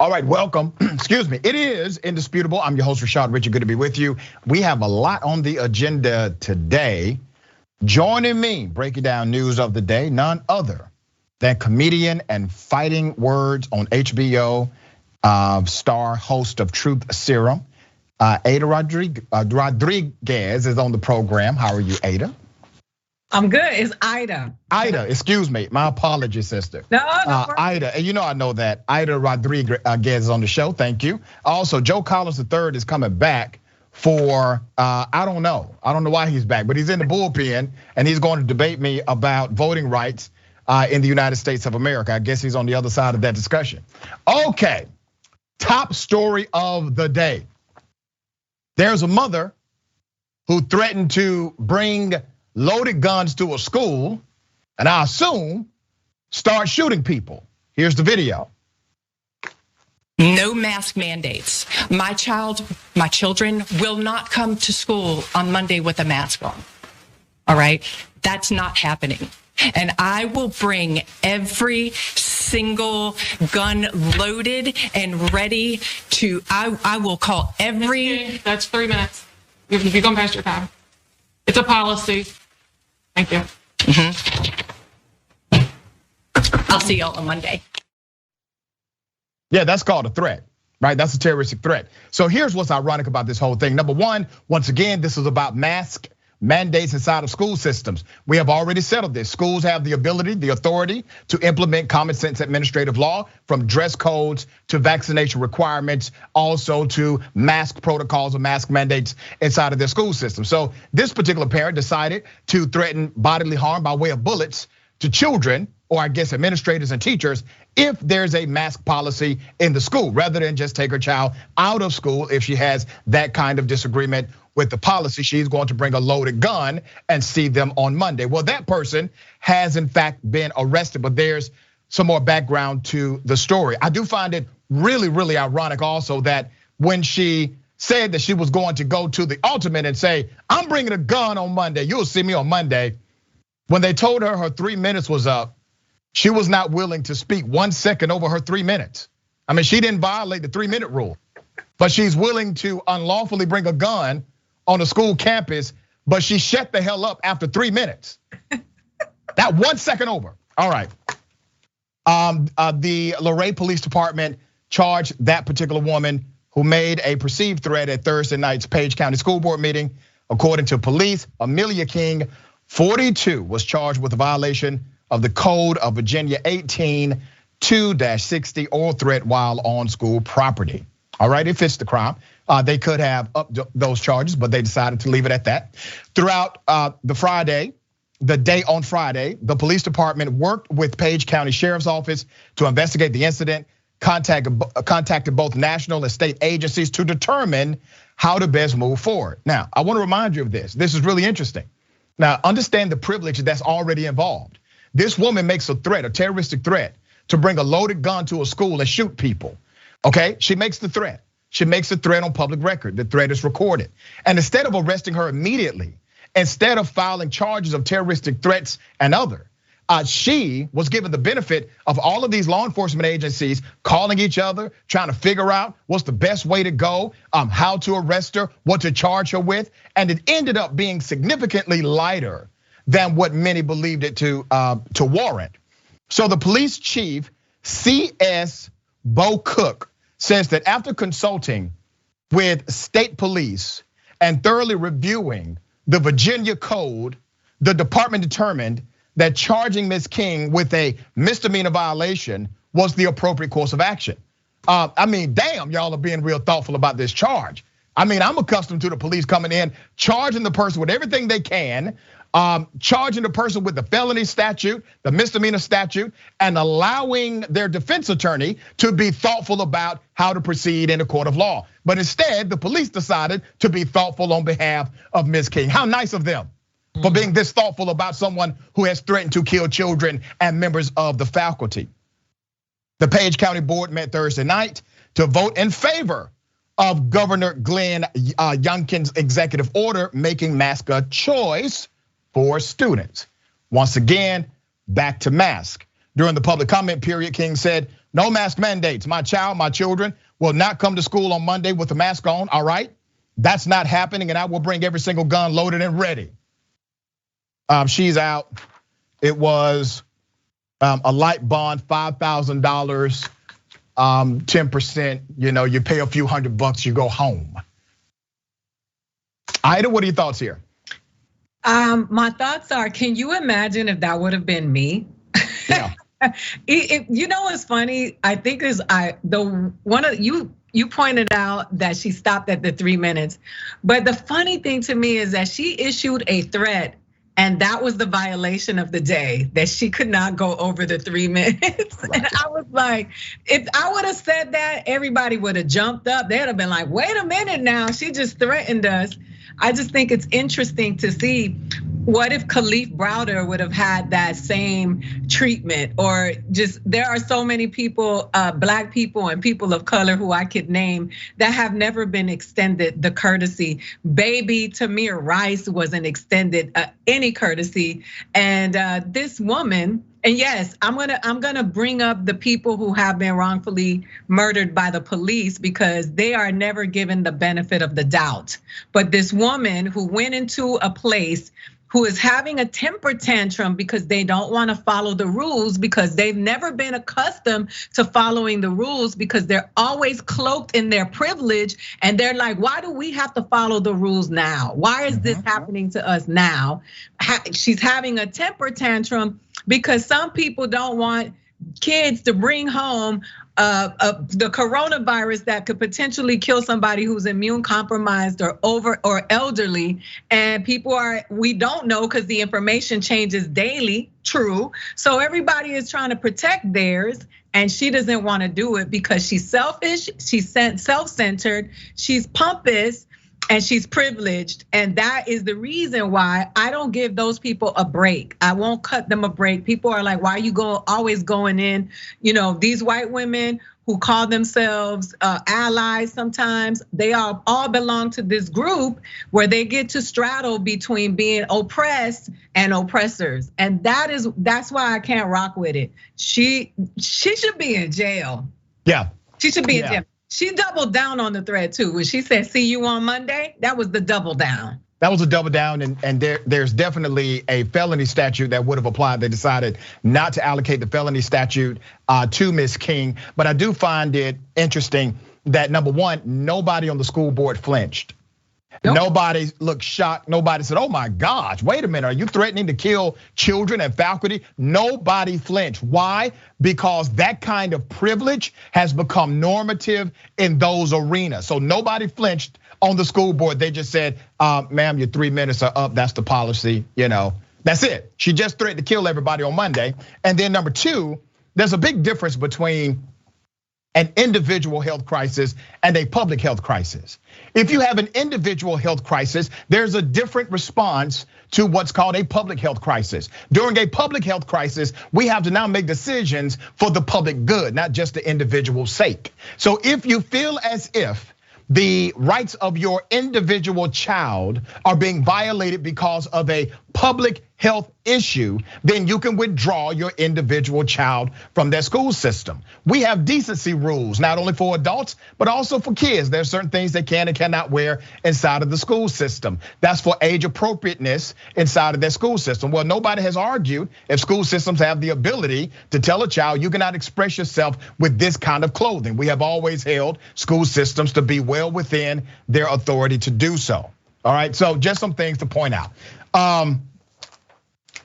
All right, welcome. Excuse me. It is indisputable. I'm your host, Rashad Richard. Good to be with you. We have a lot on the agenda today. Joining me, breaking down news of the day, none other than comedian and fighting words on HBO, star host of Truth Serum, Aida Rodriguez is on the program. How are you, Aida? I'm good. It's Aida. Aida, excuse me. My apologies, sister. No. Aida, and you know I know that. Aida Rodriguez is on the show. Thank you. Also, Joe Collins III is coming back for I don't know why he's back, but he's in the bullpen and he's going to debate me about voting rights in the United States of America. I guess he's on the other side of that discussion. Okay, top story of the day. There's a mother who threatened to bring loaded guns to a school, and I assume start shooting people. Here's the video. No mask mandates. My children will not come to school on Monday with a mask on. All right, that's not happening. And I will bring every single gun loaded and ready to, I will call every. That's 3 minutes. You've gone past your time. It's a policy. Thank you. I'll see y'all on Monday. Yeah, that's called a threat, right? That's a terroristic threat. So here's what's ironic about this whole thing. Number one, once again, this is about mask mandates inside of school systems. We have already settled this. Schools have the ability, the authority to implement common sense administrative law, from dress codes to vaccination requirements, also to mask protocols or mask mandates inside of their school system. So this particular parent decided to threaten bodily harm by way of bullets to children, or I guess administrators and teachers, if there's a mask policy in the school, rather than just take her child out of school. If she has that kind of disagreement with the policy, she's going to bring a loaded gun and see them on Monday. Well, that person has in fact been arrested, but there's some more background to the story. I do find it really, really ironic also that when she said that she was going to go to the ultimate and say, I'm bringing a gun on Monday, you'll see me on Monday. When they told her her 3 minutes was up, she was not willing to speak 1 second over her 3 minutes. I mean, she didn't violate the 3 minute rule, but she's willing to unlawfully bring a gun on a school campus, but she shut the hell up after 3 minutes. That 1 second over. All right. The Luray Police Department charged that particular woman who made a perceived threat at Thursday night's Page County School Board meeting. According to police, Amelia King, 42, was charged with a violation of the Code of Virginia 18-2-60, or threat while on school property. All right, it fits the crime. They could have upped those charges, but they decided to leave it at that. Throughout the day on Friday, the police department worked with Page County Sheriff's Office to investigate the incident, contacted both national and state agencies to determine how to best move forward. Now, I want to remind you of this. This is really interesting. Now, understand the privilege that's already involved. This woman makes a threat, a terroristic threat, to bring a loaded gun to a school and shoot people. Okay, she makes the threat. She makes a threat on public record. The threat is recorded. And instead of arresting her immediately, instead of filing charges of terroristic threats and other, she was given the benefit of all of these law enforcement agencies calling each other, trying to figure out what's the best way to go, how to arrest her, what to charge her with. And it ended up being significantly lighter than what many believed it to warrant. So the police chief, C.S. Bo Cook, says that after consulting with state police and thoroughly reviewing the Virginia Code, the department determined that charging Ms. King with a misdemeanor violation was the appropriate course of action. I mean, damn, y'all are being real thoughtful about this charge. I mean, I'm accustomed to the police coming in, charging the person with everything they can, charging the person with the felony statute, the misdemeanor statute, and allowing their defense attorney to be thoughtful about how to proceed in a court of law. But instead, the police decided to be thoughtful on behalf of Ms. King. How nice of them for being this thoughtful about someone who has threatened to kill children and members of the faculty. The Page County Board met Thursday night to vote in favor of Governor Glenn Youngkin's executive order making mask a choice for students. Once again, back to mask. During the public comment period, King said, no mask mandates. My children will not come to school on Monday with a mask on, all right? That's not happening, and I will bring every single gun loaded and ready. She's out. It was a light bond, $5,000, 10%. You pay a few $100, you go home. Aida, what are your thoughts here? My thoughts are: can you imagine if that would have been me? Yeah. You know what's funny? I think you pointed out that she stopped at the 3 minutes, but the funny thing to me is that she issued a threat, and that was the violation of the day, that she could not go over the 3 minutes. Right. And I was like, if I would have said that, everybody would have jumped up. They'd have been like, wait a minute now, she just threatened us. I just think it's interesting to see, what if Khalif Browder would have had that same treatment? Or just, there are so many people, Black people and people of color who I could name that have never been extended the courtesy. Baby Tamir Rice wasn't extended any courtesy. And this woman, and yes, I'm gonna bring up the people who have been wrongfully murdered by the police, because they are never given the benefit of the doubt. But this woman who went into a place, who is having a temper tantrum because they don't want to follow the rules, because they've never been accustomed to following the rules, because they're always cloaked in their privilege. And they're like, why do we have to follow the rules now? Why is this happening to us now? She's having a temper tantrum because some people don't want kids to bring home the coronavirus that could potentially kill somebody who's immune compromised or elderly. And we don't know, because the information changes daily, true. So everybody is trying to protect theirs, and she doesn't want to do it because she's selfish, she's self-centered, she's pompous, and she's privileged. And that is the reason why I don't give those people a break. I won't cut them a break. People are like, why are you always going in? These white women who call themselves allies sometimes, they all belong to this group where they get to straddle between being oppressed and oppressors. And that's why I can't rock with it. She should be in jail. Yeah. She should be in jail. She doubled down on the threat too. When she said, see you on Monday, that was the double down. That was a double down, and there's definitely a felony statute that would have applied. They decided not to allocate the felony statute to Ms. King. But I do find it interesting that, number one, nobody on the school board flinched. Nope. Nobody looked shocked. Nobody said, oh my gosh, wait a minute, are you threatening to kill children and faculty? Nobody flinched. Why? Because that kind of privilege has become normative in those arenas. So nobody flinched on the school board. They just said, ma'am, your 3 minutes are up. That's the policy, that's it. She just threatened to kill everybody on Monday. And then number two, there's a big difference between an individual health crisis and a public health crisis. If you have an individual health crisis, there's a different response to what's called a public health crisis. During a public health crisis, we have to now make decisions for the public good, not just the individual's sake. So if you feel as if the rights of your individual child are being violated because of a public health issue, then you can withdraw your individual child from their school system. We have decency rules, not only for adults, but also for kids. There's certain things they can and cannot wear inside of the school system. That's for age appropriateness inside of their school system. Well, nobody has argued if school systems have the ability to tell a child you cannot express yourself with this kind of clothing. We have always held school systems to be well within their authority to do so. All right, so just some things to point out.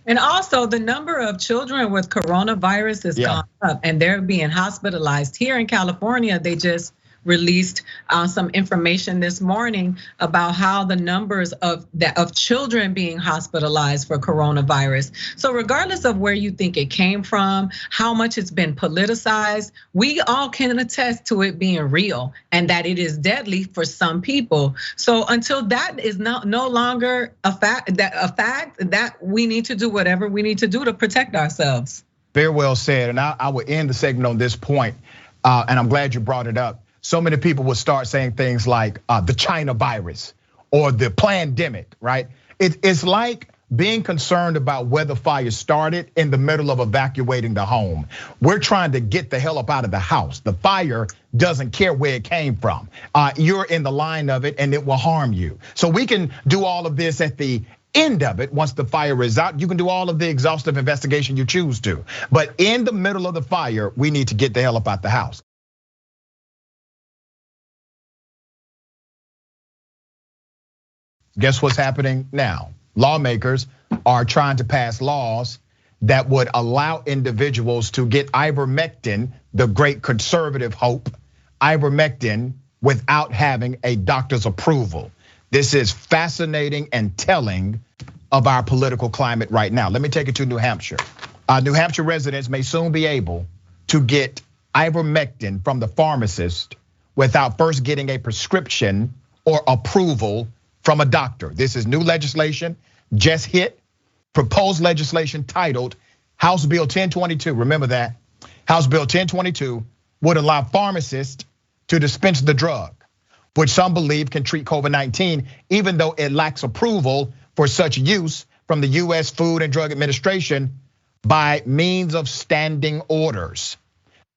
And also the number of children with coronavirus has gone up, and they're being hospitalized. Here in California, they just released some information this morning about how the numbers of children being hospitalized for coronavirus. So regardless of where you think it came from, how much it's been politicized, we all can attest to it being real and that it is deadly for some people. So until that is no longer a fact, that we need to do whatever we need to do to protect ourselves. Very well said, and I will end the segment on this point, and I'm glad you brought it up. So many people will start saying things like the China virus or the pandemic, right? It's like being concerned about where the fire started in the middle of evacuating the home. We're trying to get the hell up out of the house. The fire doesn't care where it came from. You're in the line of it and it will harm you. So we can do all of this at the end of it. Once the fire is out, you can do all of the exhaustive investigation you choose to. But in the middle of the fire, we need to get the hell up out the house. Guess what's happening now? Lawmakers are trying to pass laws that would allow individuals to get ivermectin, the great conservative hope, ivermectin, without having a doctor's approval. This is fascinating and telling of our political climate right now. Let me take it to New Hampshire. New Hampshire residents may soon be able to get ivermectin from the pharmacist without first getting a prescription or approval from a doctor. This is new legislation, just hit, proposed legislation titled House Bill 1022. Remember that. House Bill 1022 would allow pharmacists to dispense the drug, which some believe can treat COVID-19, even though it lacks approval for such use from the US Food and Drug Administration by means of standing orders.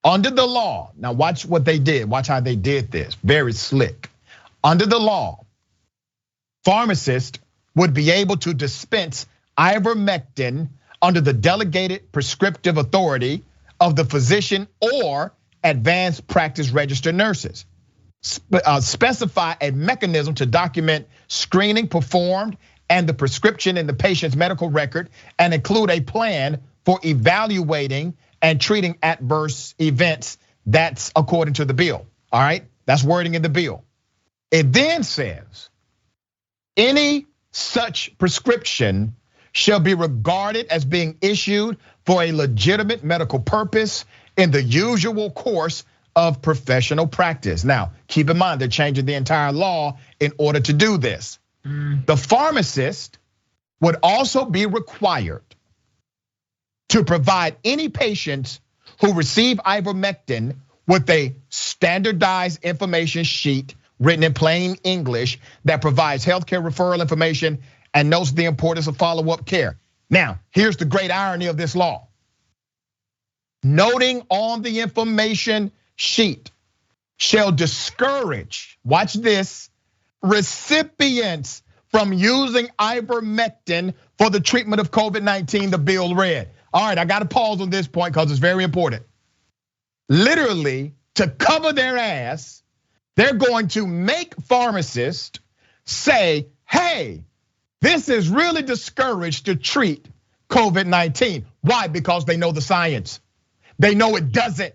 Under the law, now watch what they did, watch how they did this, very slick. Under the law, pharmacists would be able to dispense ivermectin under the delegated prescriptive authority of the physician or advanced practice registered nurses. Specify a mechanism to document screening performed and the prescription in the patient's medical record, and include a plan for evaluating and treating adverse events. That's according to the bill, all right? That's wording in the bill. It then says, any such prescription shall be regarded as being issued for a legitimate medical purpose in the usual course of professional practice. Now, keep in mind, they're changing the entire law in order to do this. The pharmacist would also be required to provide any patients who receive ivermectin with a standardized information sheet written in plain English that provides healthcare referral information and notes the importance of follow-up care. Now, here's the great irony of this law. Noting on the information sheet shall discourage, watch this, recipients from using ivermectin for the treatment of COVID-19, the bill read. All right, I gotta pause on this point because it's very important. Literally, to cover their ass, they're going to make pharmacists say, hey, this is really discouraged to treat COVID-19. Why? Because they know the science. They know it doesn't.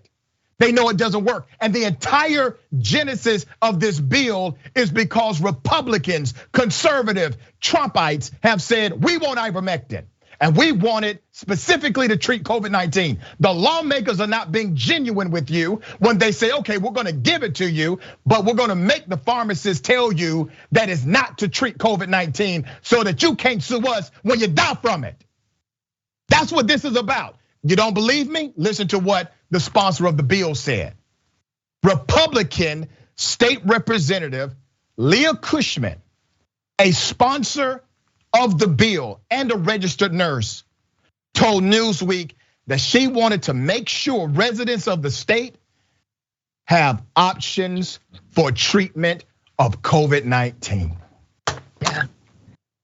They know it doesn't work. And the entire genesis of this bill is because Republicans, conservative, Trumpites have said, we want ivermectin. And we want it specifically to treat COVID-19. The lawmakers are not being genuine with you when they say, okay, we're gonna give it to you, but we're gonna make the pharmacists tell you that it's not to treat COVID-19 so that you can't sue us when you die from it. That's what this is about. You don't believe me? Listen to what the sponsor of the bill said. Republican State Representative Leah Cushman, a sponsor of the bill and a registered nurse, told Newsweek that she wanted to make sure residents of the state have options for treatment of COVID-19. Yeah.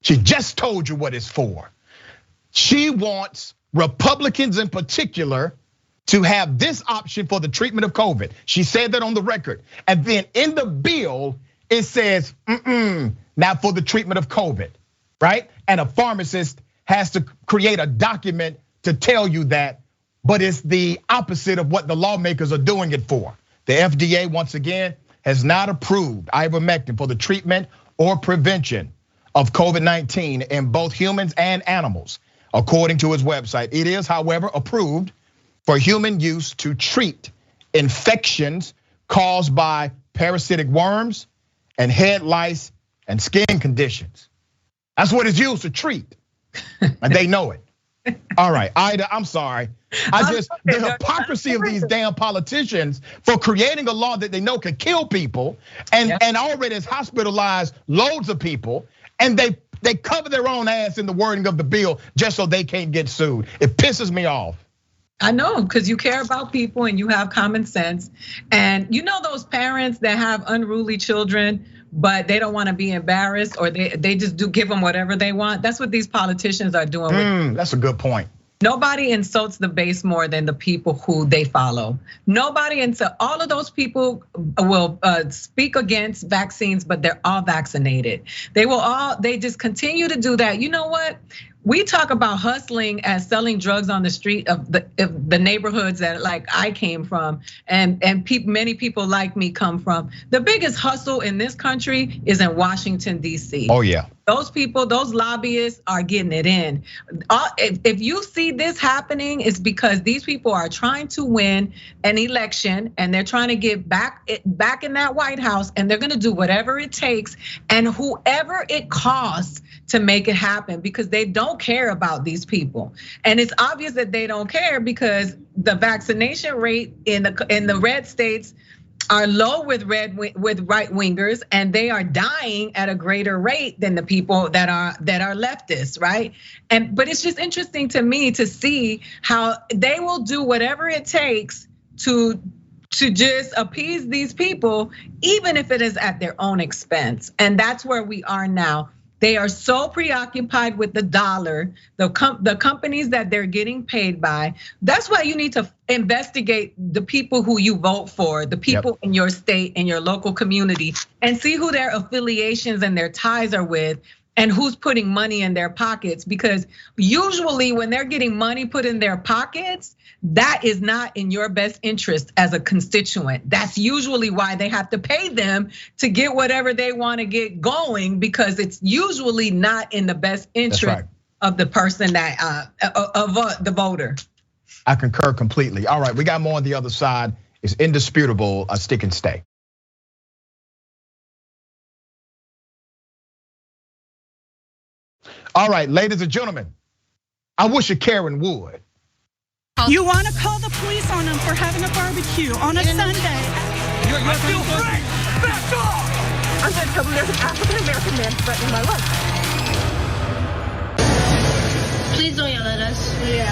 She just told you what it's for. She wants Republicans in particular to have this option for the treatment of COVID. She said that on the record. And then in the bill, it says, not for the treatment of COVID. Right? And a pharmacist has to create a document to tell you that, but it's the opposite of what the lawmakers are doing it for. The FDA, once again, has not approved ivermectin for the treatment or prevention of COVID-19 in both humans and animals, according to his website. It is, however, approved for human use to treat infections caused by parasitic worms and head lice and skin conditions. That's what it's used to treat, and they know it. All right, Aida, I'm sorry. The hypocrisy of these damn politicians for creating a law that they know could kill people and already has hospitalized loads of people, and they They cover their own ass in the wording of the bill just so they can't get sued. It pisses me off. I know, because you care about people and you have common sense. And you know those parents that have unruly children, but they don't want to be embarrassed, or they just do give them whatever they want. That's what these politicians are doing. That's a good point. Nobody insults the base more than the people who they follow. Nobody insults, all of those people will speak against vaccines, but they're all vaccinated. They just continue to do that. You know what? We talk about hustling as selling drugs on the street of the neighborhoods that like I came from, and many people like me come from. The biggest hustle in this country is in Washington, D.C. Oh yeah. Those people, those lobbyists are getting it in. If you see this happening, it's because these people are trying to win an election and they're trying to get back in that White House, and they're gonna do whatever it takes and whoever it costs to make it happen, because they don't care about these people. And it's obvious that they don't care because the vaccination rate in the red states are low with right wingers, and they are dying at a greater rate than the people that are leftists, right? But it's just interesting to me to see how they will do whatever it takes to just appease these people, even if it is at their own expense. And that's where we are now. They are so preoccupied with the dollar, the companies that they're getting paid by. That's why you need to investigate the people who you vote for, the people in your state, in your local community, and see who their affiliations and their ties are with, and who's putting money in their pockets. Because usually when they're getting money put in their pockets, that is not in your best interest as a constituent. That's usually why they have to pay them to get whatever they want to get going, because it's usually not in the best interest of the person that of the voter. I concur completely. All right, we got more on the other side. It's indisputable, a stick and stay. All right, ladies and gentlemen, I wish a Karen would. You want to call the police on them for having a barbecue on a Sunday? You're still free! Back off! I'm going to tell them there's an African-American man threatening my life. Please don't yell at us. Yeah.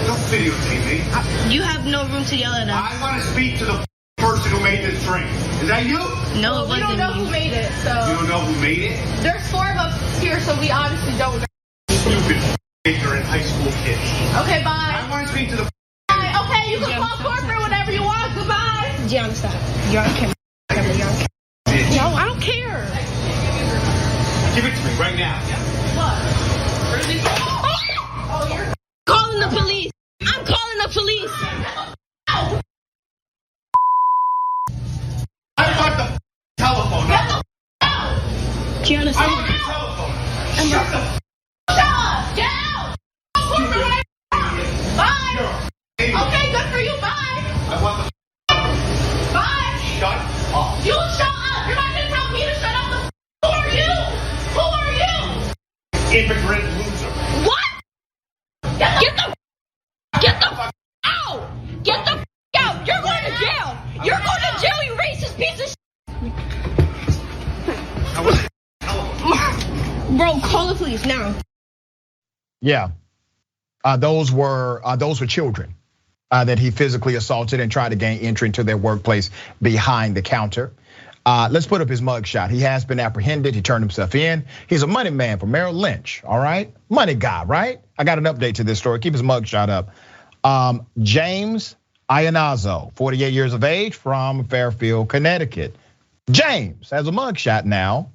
Don't videotape me. You have no room to yell at us. I want to speak to the person who made this drink. Is that you? No, it We wasn't don't know me. who made it, so. You don't know who made it? There's 4 of us here, so we obviously don't know. Stupid ignorant high school kids. Okay, bye. I want to speak to the Bye. Okay, you can call corporate whenever you want. Goodbye. Gian, stop. You're on camera. You're on camera. bitch. No, I don't care. Give it to me right now. What? Really? Oh, you're Calling the police. I'm calling the police. I want the telephone. Gianna, I want the telephone. Shut the Shut up. Get out. Corporate. Bye. Okay, good for you. Bye. I want the Bye. shut up. You shut up. You're not gonna tell me to shut up. Who are you? Who are you? Immigrant loser. What? Get the out. Get the out. You're going to jail. You're going to jail, you racist piece of shit. I want the telephone. Bro, call the police now. Yeah, those were children that he physically assaulted and tried to gain entry into their workplace behind the counter. Let's put up his mugshot. He has been apprehended. He turned himself in. He's a money man from Merrill Lynch. All right, money guy, right? I got an update to this story. Keep his mugshot up. James Iannazzo, 48 years of age, from Fairfield, Connecticut. James has a mugshot now.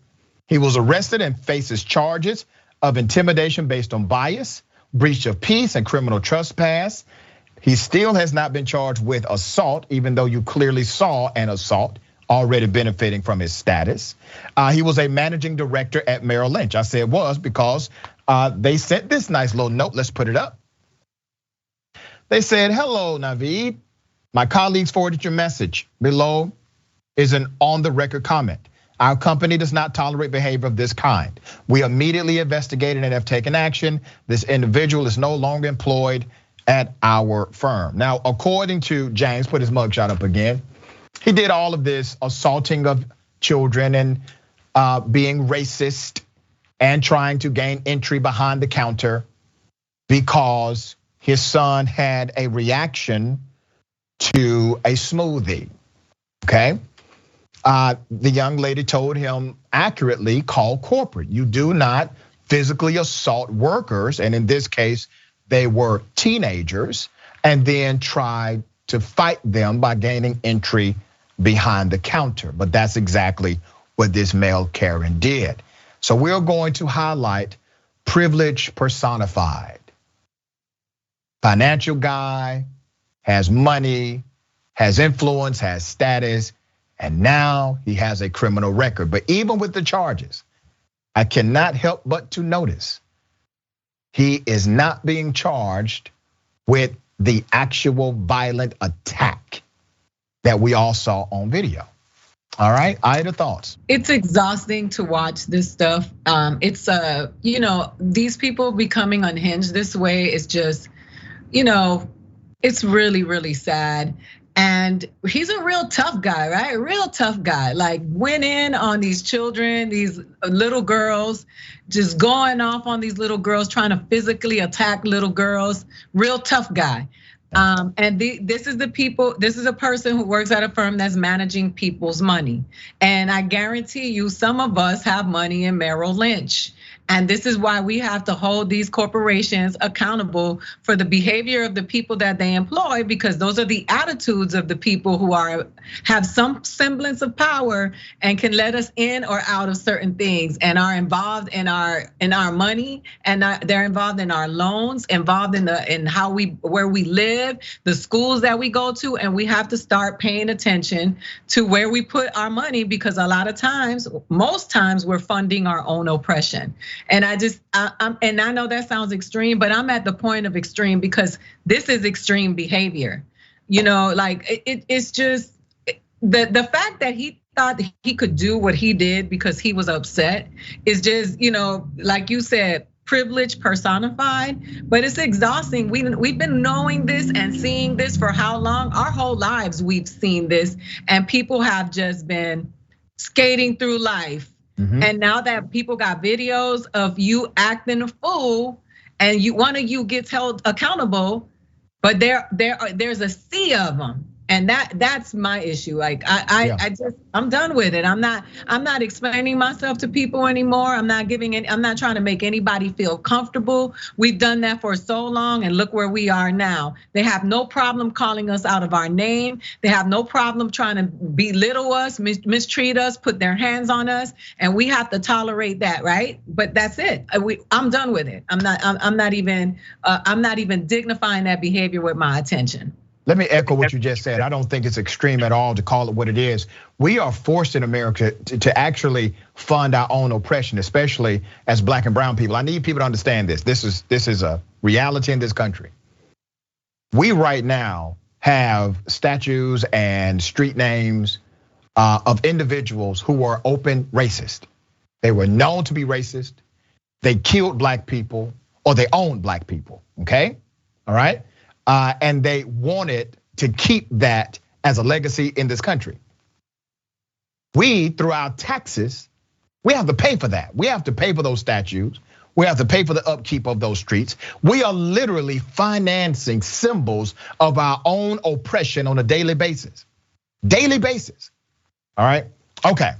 He was arrested and faces charges of intimidation based on bias, breach of peace, and criminal trespass. He still has not been charged with assault, even though you clearly saw an assault, already benefiting from his status. He was a managing director at Merrill Lynch. I say it was because they sent this nice little note. Let's put it up. They said, "Hello, Naveed. My colleagues forwarded your message. Below is an on-the-record comment. Our company does not tolerate behavior of this kind. We immediately investigated and have taken action. This individual is no longer employed at our firm." Now, according to James, put his mugshot up again, he did all of this assaulting of children and being racist and trying to gain entry behind the counter because his son had a reaction to a smoothie, okay? The young lady told him accurately, call corporate. You do not physically assault workers, and in this case, they were teenagers, and then try to fight them by gaining entry behind the counter. But that's exactly what this male Karen did. So we're going to highlight privilege personified. Financial guy, has money, has influence, has status, and now he has a criminal record. But even with the charges, I cannot help but to notice he is not being charged with the actual violent attack that we all saw on video. All right, Aida, thoughts? It's exhausting to watch this stuff. It's these people becoming unhinged this way is just, it's really, really sad. And he's a real tough guy, right? A real tough guy. Like went in on these children, these little girls, just going off on these little girls, trying to physically attack little girls. Real tough guy. And this is a person who works at a firm that's managing people's money. And I guarantee you, some of us have money in Merrill Lynch. And this is why we have to hold these corporations accountable for the behavior of the people that they employ, because those are the attitudes of the people who have some semblance of power and can let us in or out of certain things, and are involved in our money, and they're involved in our loans, involved in where we live, the schools that we go to, and we have to start paying attention to where we put our money, because a lot of times, most times, we're funding our own oppression. And I know that sounds extreme, but I'm at the point of extreme because this is extreme behavior. It's just the fact that he thought he could do what he did because he was upset is just, like you said, privilege personified. But it's exhausting. We've been knowing this and seeing this for how long? Our whole lives we've seen this, and people have just been skating through life. And now that people got videos of you acting a fool, and one of you gets held accountable, but there's a sea of them, and that's my issue. Like I'm done with it. I'm not explaining myself to people anymore. I'm not trying to make anybody feel comfortable. We've done that for so long, and look where we are now. They have no problem calling us out of our name. They have no problem trying to belittle us, mistreat us, put their hands on us, and we have to tolerate that, right? But that's it. I'm done with it. I'm not even dignifying that behavior with my attention. Let me echo what you just said. I don't think it's extreme at all to call it what it is. We are forced in America to actually fund our own oppression, especially as Black and brown people. I need people to understand this. This is a reality in this country. We right now have statues and street names of individuals who were open racist. They were known to be racist. They killed Black people, or they owned Black people, okay? All right? And they wanted to keep that as a legacy in this country. We, through our taxes, we have to pay for that. We have to pay for those statues. We have to pay for the upkeep of those streets. We are literally financing symbols of our own oppression on a daily basis. Daily basis, all right? Okay,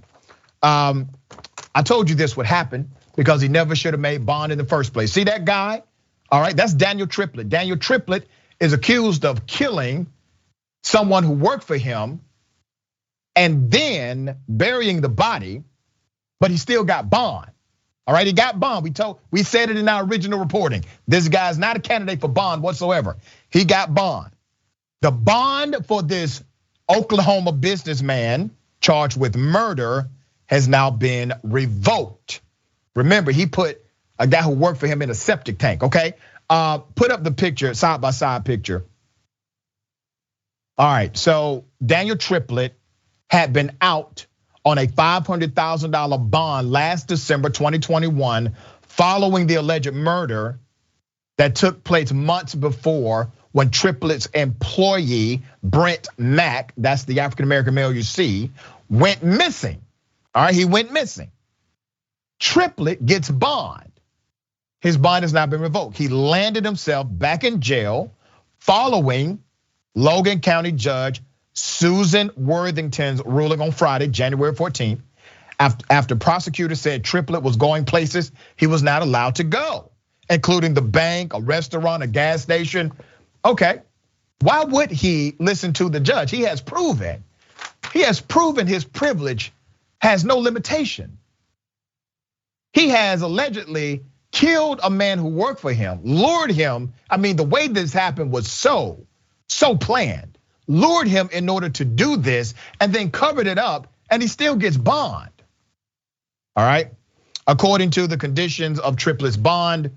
I told you this would happen because he never should have made bond in the first place. See that guy? All right, that's Daniel Triplett. Daniel Triplett is accused of killing someone who worked for him and then burying the body, but he still got bond. All right, he got bond. We said it in our original reporting. This guy is not a candidate for bond whatsoever. He got bond. The bond for this Oklahoma businessman charged with murder has now been revoked. Remember, he put a guy who worked for him in a septic tank, okay? Put up the picture, side by side picture. All right, so Daniel Triplett had been out on a $500,000 bond last December 2021 following the alleged murder that took place months before, when Triplett's employee, Brent Mack, that's the African-American male you see, went missing. All right, he went missing. Triplett gets bond. His bond has now been revoked. He landed himself back in jail following Logan County Judge Susan Worthington's ruling on Friday, January 14th. After prosecutors said Triplett was going places he was not allowed to go, including the bank, a restaurant, a gas station. Okay, why would he listen to the judge? He has proven his privilege has no limitation. He has allegedly killed a man who worked for him, lured him. I mean, the way this happened was so planned. Lured him in order to do this and then covered it up, and he still gets bond. All right. According to the conditions of Triplett's bond,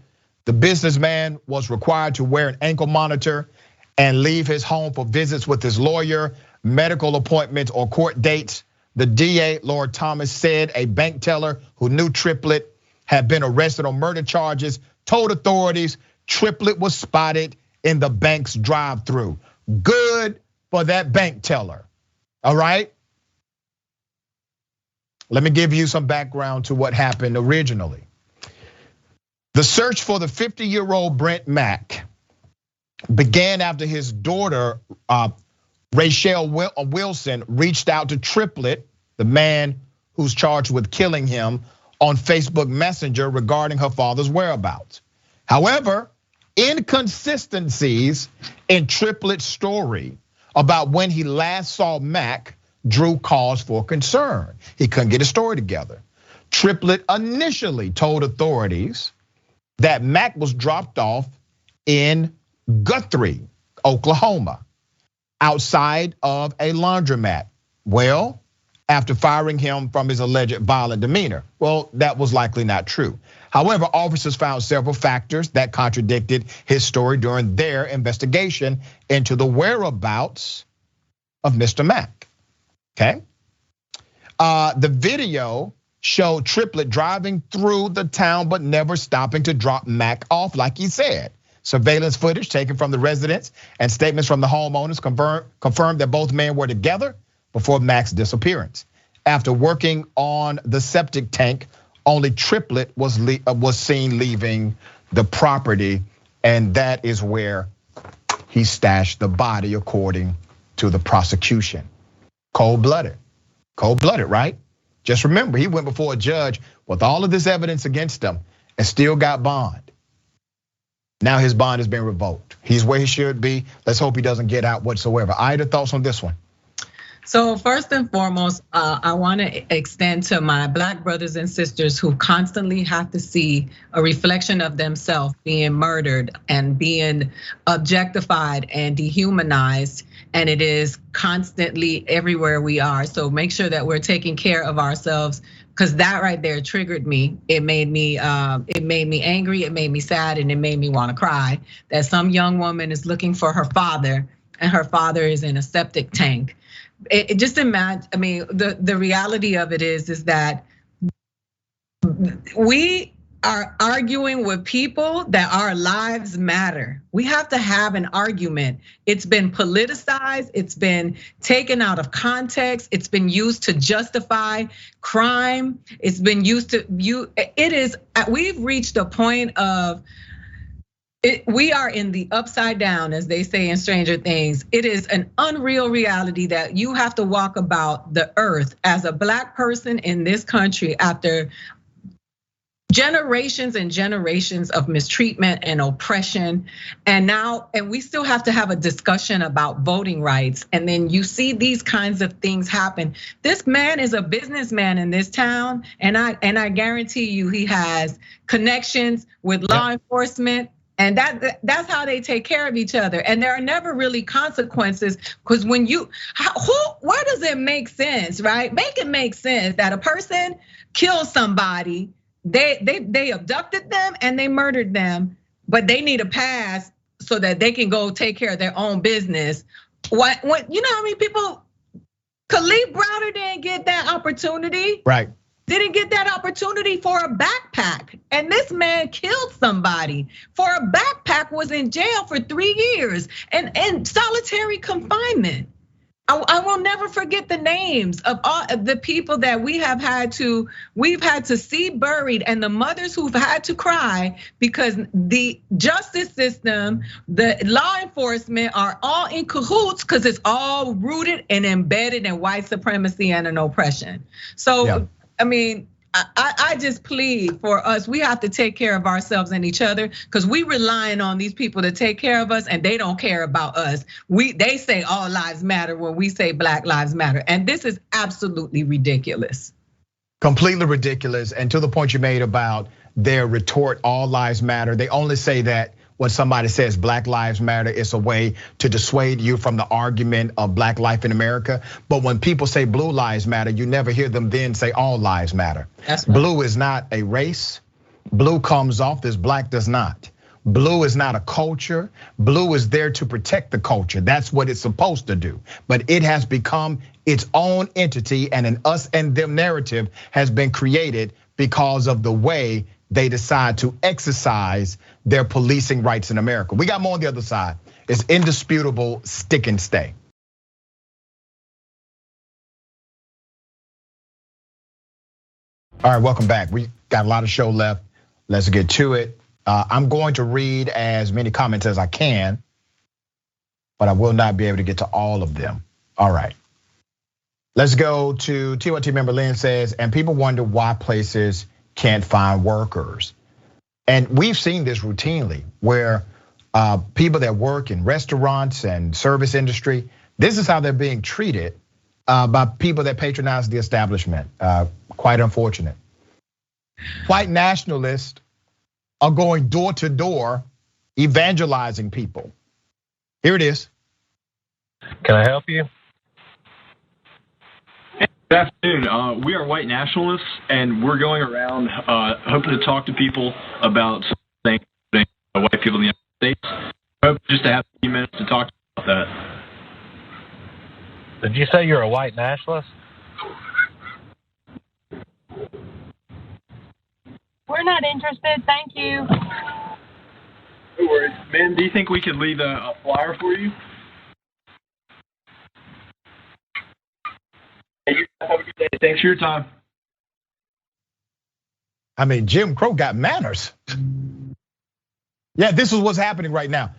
the businessman was required to wear an ankle monitor and leave his home for visits with his lawyer, medical appointments, or court dates. The DA, Lord Thomas, said a bank teller who knew Triplett had been arrested on murder charges told authorities Triplett was spotted in the bank's drive-through. Good for that bank teller. All right. Let me give you some background to what happened originally. The search for the 50-year-old Brent Mack began after his daughter, Rachel Wilson, reached out to Triplett, the man who's charged with killing him, on Facebook Messenger regarding her father's whereabouts. However, inconsistencies in Triplett's story about when he last saw Mack drew cause for concern. He couldn't get his story together. Triplett initially told authorities that Mack was dropped off in Guthrie, Oklahoma, outside of a laundromat. Well, after firing him from his alleged violent demeanor. Well, that was likely not true. However, officers found several factors that contradicted his story during their investigation into the whereabouts of Mr. Mack. Okay. The video showed Triplett driving through the town, but never stopping to drop Mack off, like he said. Surveillance footage taken from the residence and statements from the homeowners confirmed that both men were together before Mack's disappearance. After working on the septic tank, only Triplett was seen leaving the property, and that is where he stashed the body, according to the prosecution. Cold-blooded, right? Just remember, he went before a judge with all of this evidence against him and still got bond. Now his bond has been revoked. He's where he should be. Let's hope he doesn't get out whatsoever. Aida, thoughts on this one? So first and foremost, I want to extend to my Black brothers and sisters who constantly have to see a reflection of themselves being murdered and being objectified and dehumanized. And it is constantly everywhere we are. So make sure that we're taking care of ourselves, because that right there triggered me. It made me angry, it made me sad, and it made me want to cry that some young woman is looking for her father and her father is in a septic tank. It just imagine, I mean, the reality of it is that we are arguing with people that our lives matter. We have to have an argument. It's been politicized, it's been taken out of context, it's been used to justify crime, it's been used to we've reached a point of we are in the upside down, as they say in Stranger Things. It is an unreal reality that you have to walk about the earth as a Black person in this country after generations and generations of mistreatment and oppression. And we still have to have a discussion about voting rights. And then you see these kinds of things happen. This man is a businessman in this town, and I guarantee you he has connections with law enforcement. And that's how they take care of each other. And there are never really consequences, because where does it make sense, right? Make it make sense that a person kills somebody, they abducted them and they murdered them, but they need a pass so that they can go take care of their own business. What you know how many people, Khalid Browder didn't get that opportunity. Right. Didn't get that opportunity for a backpack. And this man killed somebody for a backpack, was in jail for 3 years and solitary confinement. I will never forget the names of all the people that we've had to see buried, and the mothers who've had to cry because the justice system, the law enforcement are all in cahoots because it's all rooted and embedded in white supremacy and an oppression. So, yeah. I mean, I just plead for us. We have to take care of ourselves and each other because we relying on these people to take care of us, and they don't care about us. They say all lives matter when we say Black lives matter, and this is absolutely ridiculous. Completely ridiculous, and to the point you made about their retort, all lives matter. They only say that when somebody says Black lives matter, it's a way to dissuade you from the argument of Black life in America. But when people say blue lives matter, you never hear them then say all lives matter. That's right. Blue is not a race. Blue comes off as Black does not. Blue is not a culture. Blue is there to protect the culture. That's what it's supposed to do. But it has become its own entity, and an us and them narrative has been created because of the way they decide to exercise their policing rights in America. We got more on the other side. It's indisputable stick and stay. All right, welcome back. We got a lot of show left. Let's get to it. I'm going to read as many comments as I can, but I will not be able to get to all of them. All right. Let's go to TYT member Lynn says, and people wonder why places can't find workers. And we've seen this routinely where people that work in restaurants and service industry, this is how they're being treated by people that patronize the establishment. Quite unfortunate. White nationalists are going door to door evangelizing people. Here it is. Can I help you? Good afternoon. We are white nationalists, and we're going around hoping to talk to people about things white people in the United States. I hope just to have a few minutes to talk about that. Did you say you're a white nationalist? We're not interested, thank you. No worries. Ma'am, do you think we could leave a flyer for you? Have a good day. Thanks for your time. I mean, Jim Crow got manners. Yeah, this is what's happening right now.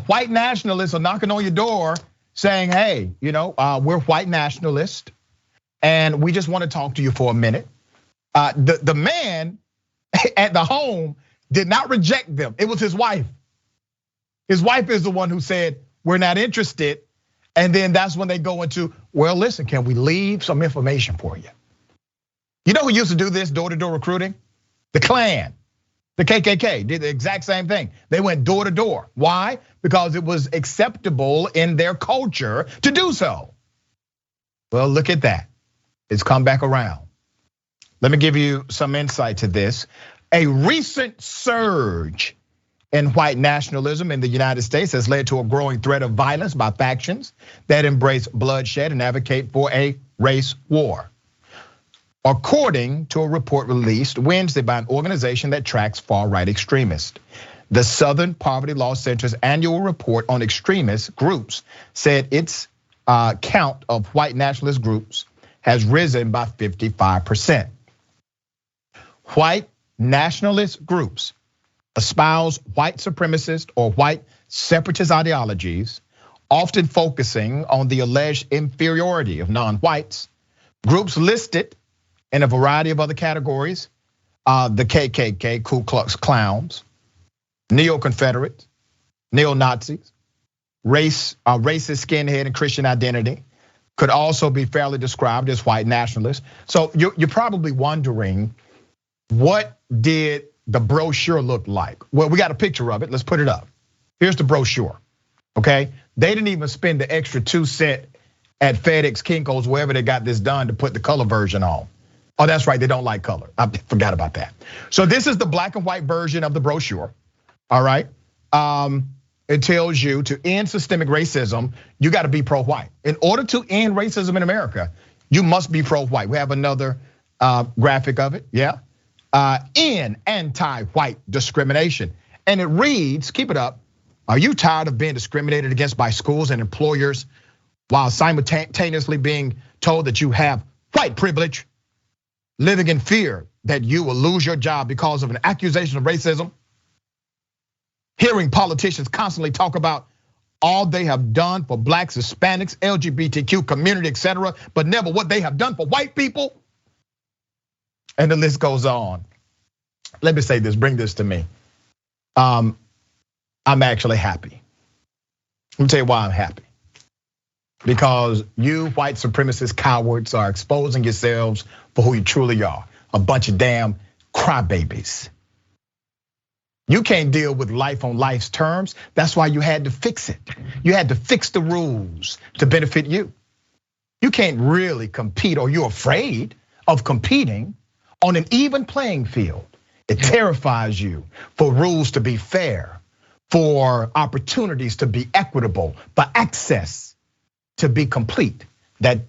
White nationalists are knocking on your door saying, hey, we're white nationalists and we just want to talk to you for a minute. The man at the home did not reject them. It was his wife. His wife is the one who said, we're not interested. And then that's when they go into, well, listen, can we leave some information for you? You know who used to do this door-to-door recruiting? The Klan, the KKK did the exact same thing. They went door to door. Why? Because it was acceptable in their culture to do so. Well, look at that. It's come back around. Let me give you some insight to this. A recent surge in white nationalism in the United States has led to a growing threat of violence by factions that embrace bloodshed and advocate for a race war. According to a report released Wednesday by an organization that tracks far-right extremists, the Southern Poverty Law Center's annual report on extremist groups said its count of white nationalist groups has risen by 55%. White nationalist groups espouse white supremacist or white separatist ideologies, often focusing on the alleged inferiority of non-whites. Groups listed in a variety of other categories, the KKK, Ku Klux Klans, neo-Confederates, neo-Nazis, racist skinhead and Christian identity, could also be fairly described as white nationalists. So you're probably wondering, what did the brochure look like? Well, we got a picture of it. Let's put it up. Here's the brochure, okay? They didn't even spend the extra 2 cents at FedEx, Kinko's, wherever they got this done to put the color version on. Oh, that's right, they don't like color. I forgot about that. So this is the black and white version of the brochure, all right? It tells you to end systemic racism, you gotta be pro-white. In order to end racism in America, you must be pro-white. We have another graphic of it, yeah? In anti-white discrimination. And it reads, keep it up, are you tired of being discriminated against by schools and employers while simultaneously being told that you have white privilege, living in fear that you will lose your job because of an accusation of racism, hearing politicians constantly talk about all they have done for blacks, Hispanics, LGBTQ community, etc., but never what they have done for white people. And the list goes on. Let me say this, bring this to me. I'm actually happy. Let me tell you why I'm happy. Because you white supremacist cowards are exposing yourselves for who you truly are. A bunch of damn crybabies. You can't deal with life on life's terms. That's why you had to fix it. You had to fix the rules to benefit you. You can't really compete, or you're afraid of competing on an even playing field. It terrifies you for rules to be fair, for opportunities to be equitable, for access to be complete. That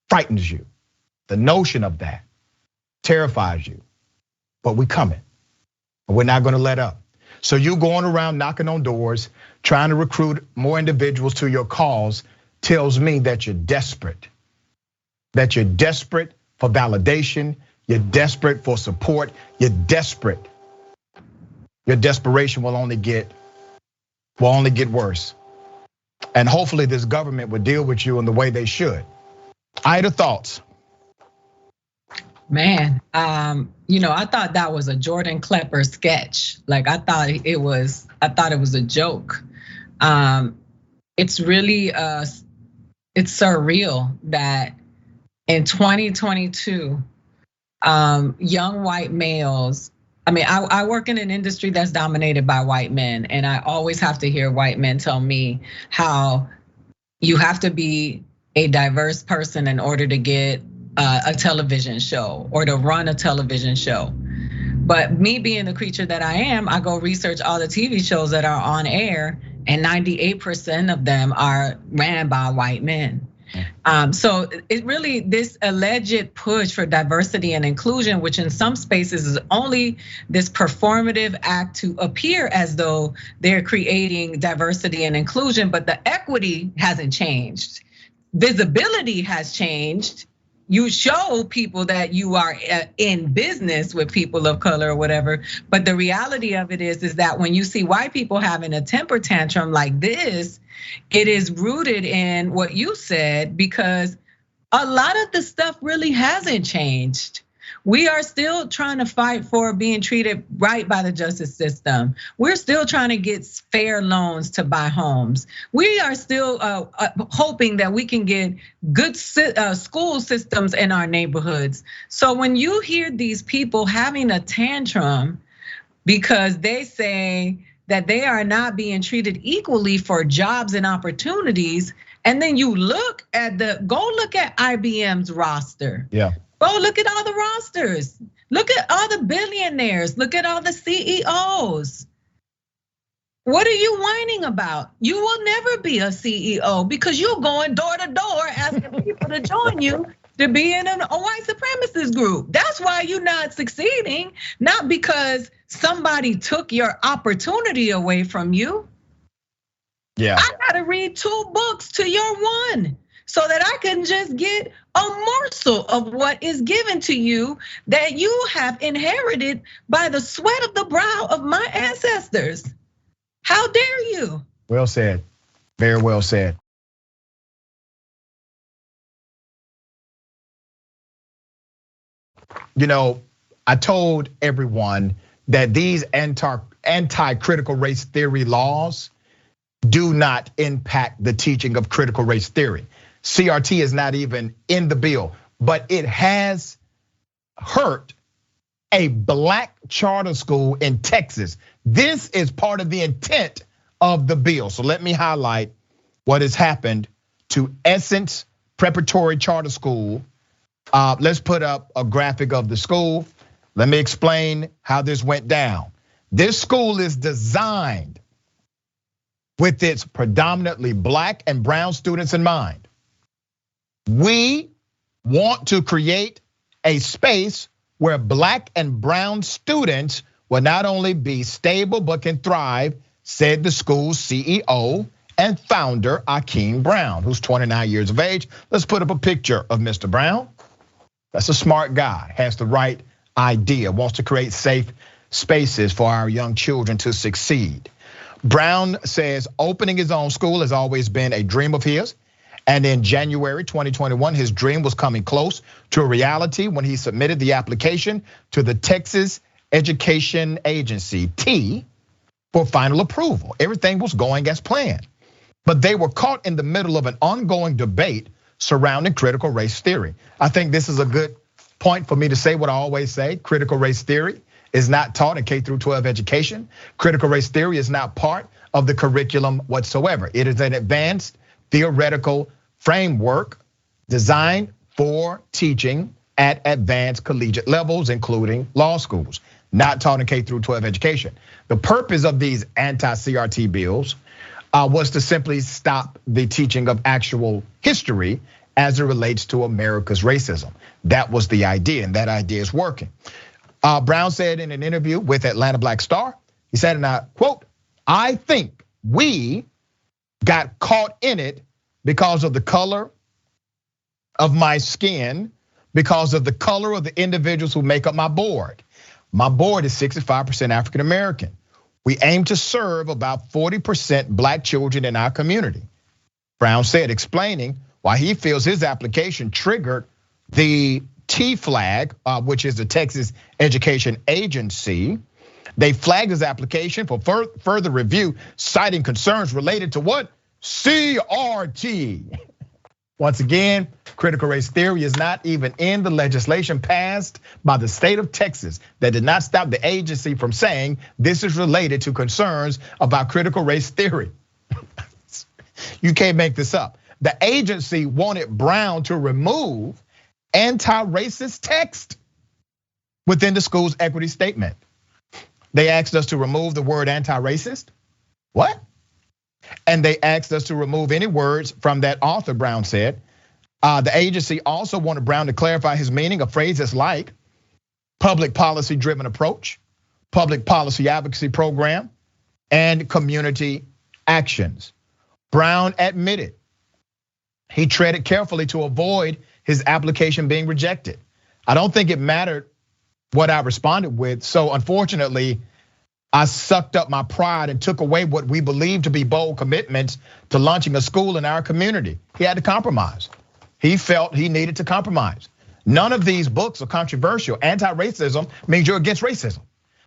frightens you. The notion of that terrifies you. But we're coming. We're not gonna let up. So you going around knocking on doors, trying to recruit more individuals to your cause tells me that you're desperate. That you're desperate for validation, you're desperate for support, you're desperate. Your desperation will only get worse. And hopefully this government will deal with you in the way they should. Aida, thoughts? Man, I thought that was a Jordan Klepper sketch. Like I thought it was a joke. It's really it's surreal that in 2022, young white males. I mean, I work in an industry that's dominated by white men, and I always have to hear white men tell me how you have to be a diverse person in order to get a television show or to run a television show. But me being the creature that I am, I go research all the TV shows that are on air, and 98% of them are ran by white men. So it really, this alleged push for diversity and inclusion, which in some spaces is only this performative act to appear as though they're creating diversity and inclusion, but the equity hasn't changed. Visibility has changed. You show people that you are in business with people of color or whatever. But the reality of it is that when you see white people having a temper tantrum like this, it is rooted in what you said, because a lot of the stuff really hasn't changed. We are still trying to fight for being treated right by the justice system. We're still trying to get fair loans to buy homes. We are still hoping that we can get good school systems in our neighborhoods. So when you hear these people having a tantrum because they say that they are not being treated equally for jobs and opportunities, and then you go look at IBM's roster. Yeah. Go look at all the rosters. Look at all the billionaires. Look at all the CEOs. What are you whining about? You will never be a CEO because you're going door to door asking people to join you to be in a white supremacist group. That's why you're not succeeding, not because somebody took your opportunity away from you. Yeah. I gotta read 2 books to your 1. So that I can just get a morsel of what is given to you that you have inherited by the sweat of the brow of my ancestors. How dare you? Well said, very well said. I told everyone that these anti-critical race theory laws do not impact the teaching of critical race theory. CRT is not even in the bill, but it has hurt a black charter school in Texas. This is part of the intent of the bill. So let me highlight what has happened to Essence Preparatory Charter School. Let's put up a graphic of the school. Let me explain how this went down. This school is designed with its predominantly black and brown students in mind. We want to create a space where black and brown students will not only be stable but can thrive, said the school's CEO and founder Akeem Brown, who's 29 years of age. Let's put up a picture of Mr. Brown. That's a smart guy, has the right idea, wants to create safe spaces for our young children to succeed. Brown says opening his own school has always been a dream of his. And in January 2021, his dream was coming close to a reality when he submitted the application to the Texas Education Agency, T, for final approval. Everything was going as planned. But they were caught in the middle of an ongoing debate surrounding critical race theory. I think this is a good point for me to say what I always say. Critical race theory is not taught in K through 12 education. Critical race theory is not part of the curriculum whatsoever. It is an advanced theoretical framework designed for teaching at advanced collegiate levels, including law schools, not taught in K through 12 education. The purpose of these anti-CRT bills was to simply stop the teaching of actual history as it relates to America's racism. That was the idea, and that idea is working. Brown said in an interview with Atlanta Black Star, he said, and I quote, "I think we got caught in it because of the color of my skin, because of the color of the individuals who make up my board. My board is 65% African American. We aim to serve about 40% black children in our community," Brown said, explaining why he feels his application triggered the T flag, which is the Texas Education Agency. They flagged his application for further review, citing concerns related to what? CRT. Once again, critical race theory is not even in the legislation passed by the state of Texas that did not stop the agency from saying this is related to concerns about critical race theory. You can't make this up. The agency wanted Brown to remove anti-racist text within the school's equity statement. They asked us to remove the word anti-racist. What? And they asked us to remove any words from that author, Brown said. The agency also wanted Brown to clarify his meaning of phrases like public policy driven approach, public policy advocacy program, and community actions. Brown admitted he treaded carefully to avoid his application being rejected. I don't think it mattered what I responded with. So unfortunately, I sucked up my pride and took away what we believe to be bold commitments to launching a school in our community. He had to compromise. He felt he needed to compromise. None of these books are controversial. Anti-racism means you're against racism.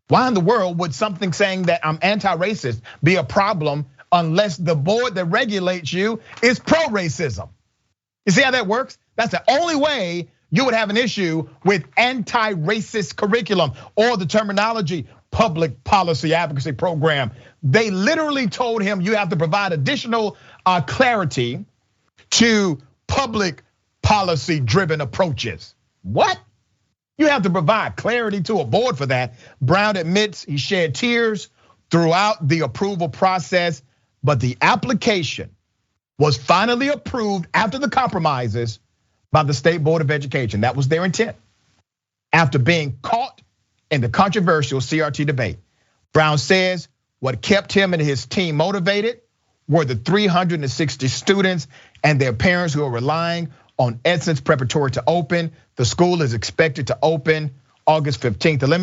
Why in the world would something saying that I'm anti-racist be a problem unless the board that regulates you is pro-racism? You see how that works? That's the only way you would have an issue with anti-racist curriculum or the terminology public policy advocacy program. They literally told him you have to provide additional clarity to public policy driven approaches. What? You have to provide clarity to a board for that. Brown admits he shed tears throughout the approval process, but the application was finally approved after the compromises by the State Board of Education. That was their intent. After being caught in the controversial CRT debate, Brown says what kept him and his team motivated were the 360 students and their parents who are relying on Essence Preparatory to open. The school is expected to open August 15th. And let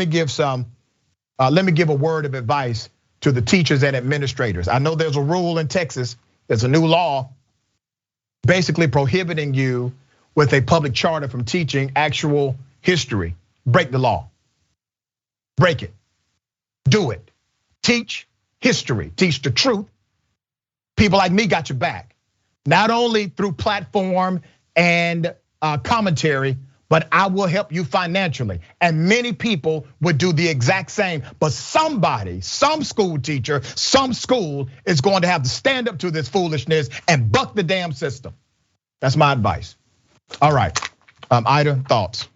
me give a word of advice to the teachers and administrators. I know there's a rule in Texas, there's a new law basically prohibiting you with a public charter from teaching actual history. Break the law. Break it. Do it. Teach history. Teach the truth. People like me got your back. Not only through platform and commentary, but I will help you financially. And many people would do the exact same. But somebody, some school teacher, some school is going to have to stand up to this foolishness and buck the damn system. That's my advice. All right, Aida, thoughts?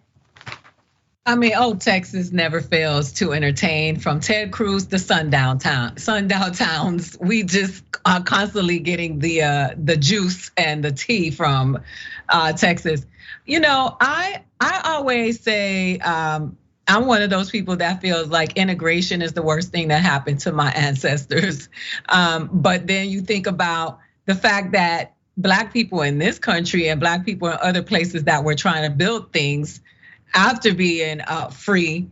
I mean, Texas never fails to entertain, from Ted Cruz to sundown towns. We just are constantly getting the juice and the tea from Texas. You know, I always say I'm one of those people that feels like integration is the worst thing that happened to my ancestors. But then you think about the fact that Black people in this country and Black people in other places that were trying to build things after being free,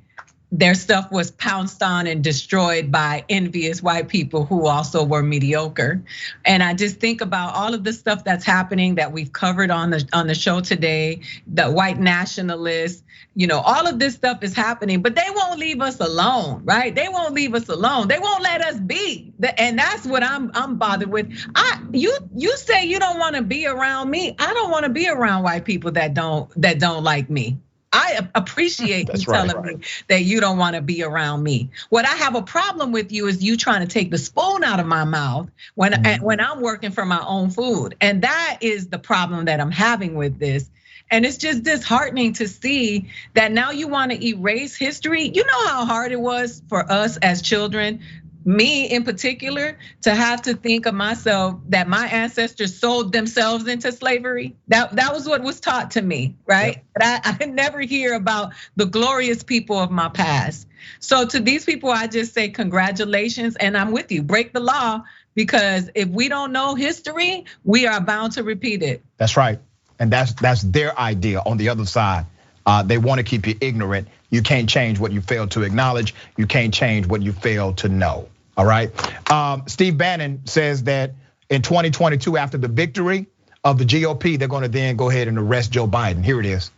their stuff was pounced on and destroyed by envious white people who also were mediocre. And I just think about all of the stuff that's happening that we've covered on the show today, the white nationalists, all of this stuff is happening, but they won't leave us alone, right? They won't leave us alone. They won't let us be. And that's what I'm bothered with. You say you don't want to be around me. I don't want to be around white people that don't like me. I appreciate you telling me that you don't want to be around me. What I have a problem with you is you trying to take the spoon out of my mouth when I'm working for my own food. And that is the problem that I'm having with this. And it's just disheartening to see that now you want to erase history. You know how hard it was for us as children, me in particular, to have to think of myself that my ancestors sold themselves into slavery. That was what was taught to me, right? Yep. But I never hear about the glorious people of my past. So to these people, I just say congratulations, and I'm with you. Break the law, because if we don't know history, we are bound to repeat it. That's right, and that's their idea on the other side. They want to keep you ignorant. You can't change what you fail to acknowledge. You can't change what you fail to know. All right. Steve Bannon says that in 2022, after the victory of the GOP, they're going to then go ahead and arrest Joe Biden. Here it is.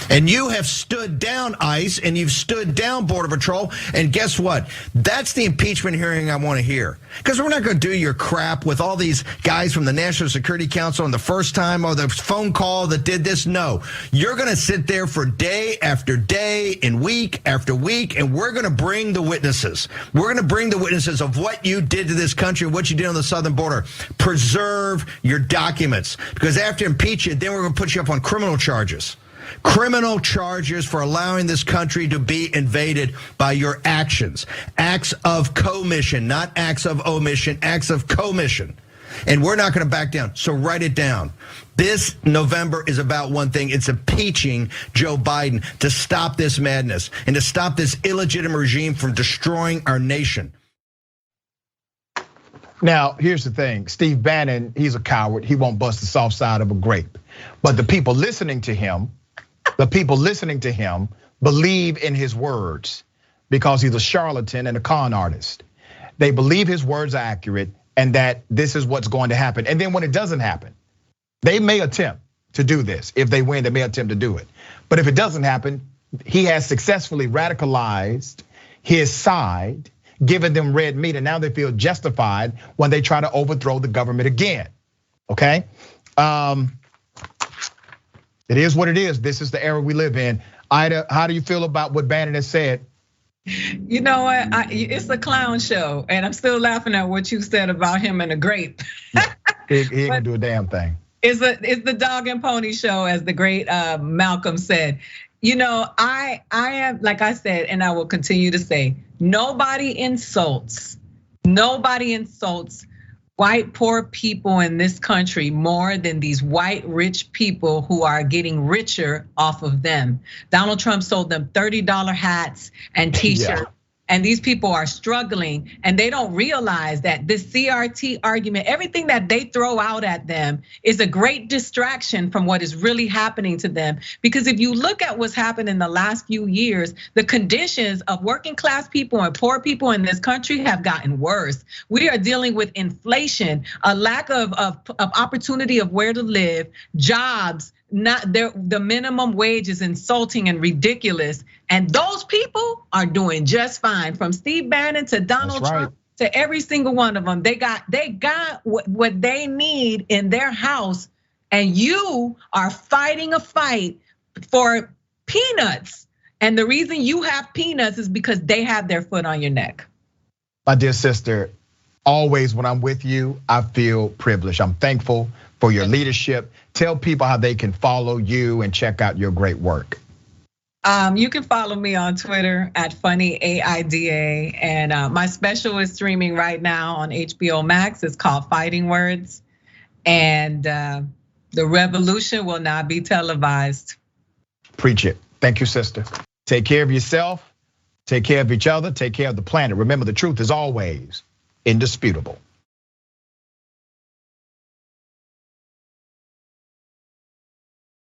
And you have stood down ICE and you've stood down Border Patrol. And guess what? That's the impeachment hearing I want to hear. Because we're not going to do your crap with all these guys from the National Security Council and the first time or the phone call that did this. No, you're going to sit there for day after day and week after week. And we're going to bring the witnesses. We're going to bring the witnesses of what you did to this country, what you did on the southern border. Preserve your documents. Because after impeach you, then we're going to put you up on criminal charges. Criminal charges for allowing this country to be invaded by your actions. Acts of commission, not acts of omission, acts of commission. And we're not going to back down, so write it down. This November is about one thing. It's impeaching Joe Biden to stop this madness and to stop this illegitimate regime from destroying our nation. Now, here's the thing. Steve Bannon, he's a coward. He won't bust the soft side of a grape. But the people listening to him, believe in his words because he's a charlatan and a con artist. They believe his words are accurate and that this is what's going to happen. And then when it doesn't happen, they may attempt to do this. If they win, they may attempt to do it. But if it doesn't happen, he has successfully radicalized his side, given them red meat, and now they feel justified when they try to overthrow the government again, okay? It is what it is. This is the era we live in. Aida, how do you feel about what Bannon has said? You know what? It's a clown show, and I'm still laughing at what you said about him and a grape. He ain't gonna do a damn thing. It's the dog and pony show, as the great Malcolm said. I am, like I said, and I will continue to say, nobody insults white poor people in this country more than these white rich people who are getting richer off of them. Donald Trump sold them $30 hats and t-shirts. And these people are struggling, and they don't realize that this CRT argument, everything that they throw out at them is a great distraction from what is really happening to them. Because if you look at what's happened in the last few years, the conditions of working class people and poor people in this country have gotten worse. We are dealing with inflation, a lack of opportunity of where to live, jobs. The minimum wage is insulting and ridiculous, and those people are doing just fine. From Steve Bannon to Donald Trump to every single one of them, they got what they need in their house, and you are fighting a fight for peanuts. And the reason you have peanuts is because they have their foot on your neck. My dear sister, always when I'm with you, I feel privileged. I'm thankful for your leadership. Tell people how they can follow you and check out your great work. You can follow me on Twitter at Funny AIDA, and my special is streaming right now on HBO Max. It's called Fighting Words, and the revolution will not be televised. Preach it. Thank you, sister. Take care of yourself, take care of each other, take care of the planet. Remember, the truth is always indisputable.